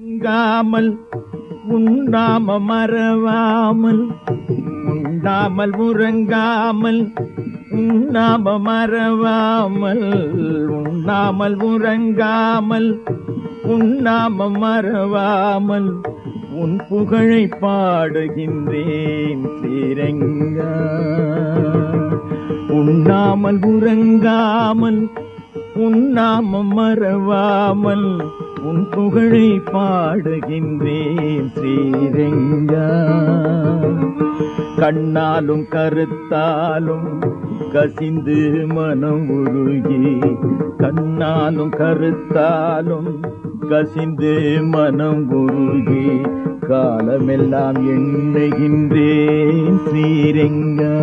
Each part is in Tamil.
உறங்காமல் உண்ணாம மறவாமல் உண்ணாமல் உறங்காமல் உண்ணாம மறவாமல் உண்ணாமல் உறங்காமல் உண்ணாம மறவாமல் உன் புகழை பாடுகின்றேன் ஸ்ரீரங்கா. உண்ணாமல் உறங்காமல் உண்ணாம மறவாமல் உன் புகழை பாடுகின்றேன் ஸ்ரீரங்கா. கண்ணாலும் கருத்தாலும் கசிந்து மனம் உருகி, கண்ணாலும் கருத்தாலும் கசிந்து மனம் உருகி, காலமெல்லாம் எண்ணுகின்றேன் ஸ்ரீரங்கா.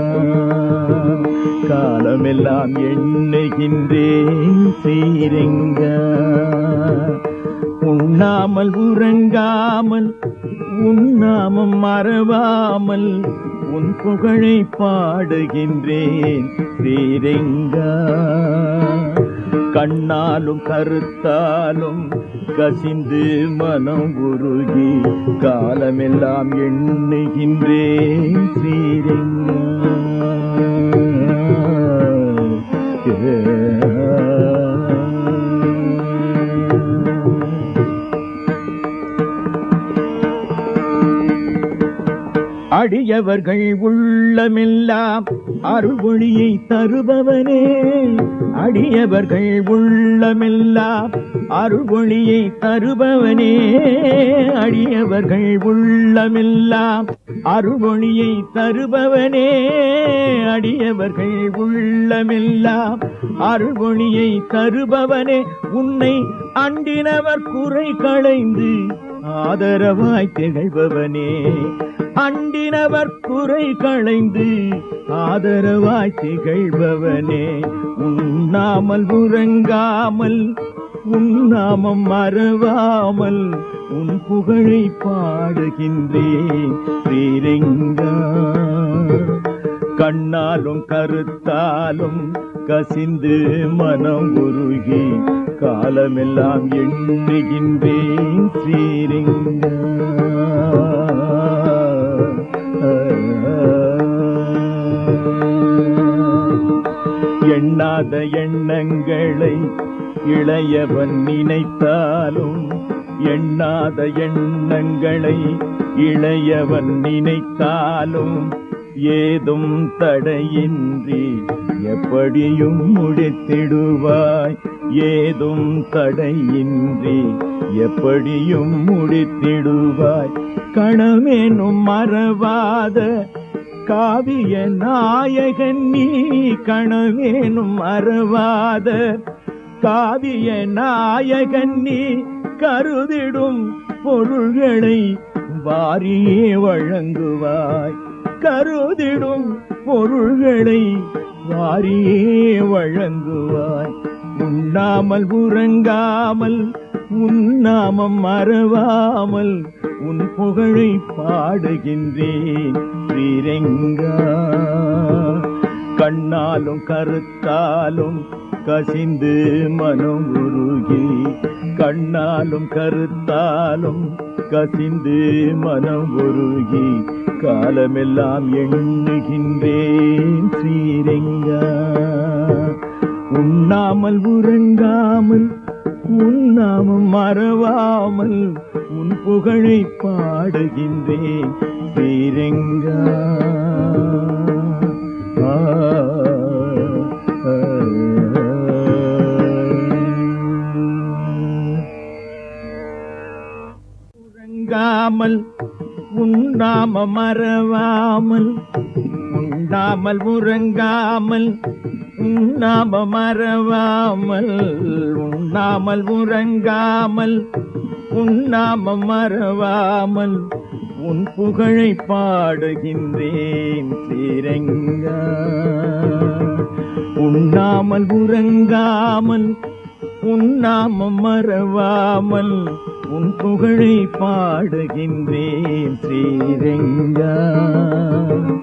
காலமெல்லாம் எண்ணுகின்றேன் ஸ்ரீரங்கா. உண்ணாமல் உறங்காமல் உண்ணாமம் மறவாமல் உன் புகழை பாடுகின்றேன் ஸ்ரீரங்கா. கண்ணாலும் கருத்தாலும் கசிந்து மனம் உருகி, காலமெல்லாம் எண்ணுகின்றேன் ஸ்ரீரங்கா. அடியவர்கள் உள்ளமெல்லாம் அருள்மொழியை தருபவனே, அடியவர்கள் உள்ளமெல்லாம் அருள்மொழியை தருபவனே, அடியவர்கள் உள்ளமெல்லாம் அருள்மொழியை தருபவனே, அடியவர்கள் உள்ளமெல்லாம் அருள்மொழியை தருபவனே. உன்னை அண்டினவர் குறை களைந்து ஆதரவாய் திகழ்பவனே, அண்டினவர் குறை களைந்து ஆதரவாய் திகழ்பவனே. உண்ணாமல் உறங்காமல் உண்ணாமம் மறவாமல் உன் புகழை பாடுகின்றேன் ஸ்ரீரங்கா. கண்ணாலும் கருத்தாலும் கசிந்து மனம் உருகி, காலமெல்லாம் எண்ணுகின்றேன் ஸ்ரீரங்கா. எண்ணாத எண்ணங்களை இளையவன் நினைத்தாலும், எண்ணாத எண்ணங்களை இளையவன் நினைத்தாலும், ஏதும் தடையின்றி எப்படியும் முடித்திடுவாய், ஏதும் தடையின்றி எப்படியும் முடித்திடுவாய். கணமேனும் மறவாத காவிய நாயகன் நீ, கணவேனும் மறவாத காவிய நாயகன் நீ, கருதிடும் பொருள்களை வாரியே வழங்குவாய், கருதிடும் பொருள்களை வாரியே வழங்குவாய். உண்ணாமல் உறங்காமல் உண்ணாமம் மறவாமல் உன் புகழை பாடுகின்றேன் ஸ்ரீரங்கா. கண்ணாலும் கருத்தாலும் கசிந்து மனம் உருகி, கண்ணாலும் கருத்தாலும் கசிந்து மனம் உருகி, காலமெல்லாம் எண்ணுகின்றேன் ஸ்ரீரங்கா. உண்ணாமல் உறங்காமல் உண்ணாமம் மறவாமல் உன் புகழை பாடுகின்றேன் ஸ்ரீரங்கா. உறங்காமல் உண்ணாம மறவாமல் உண்ணாமல் உறங்காமல் உண்ணாம மறவாமல் உண்ணாமல் உறங்காமல் உண்ணாம மறவாமல் உன் புகழை பாடுகின்றேன் ஸ்ரீரங்கா. உண்ணாமல் உறங்காமல் உண்ணாம மறவாமல் உன் புகழை பாடுகின்றேன் ஸ்ரீரங்கா.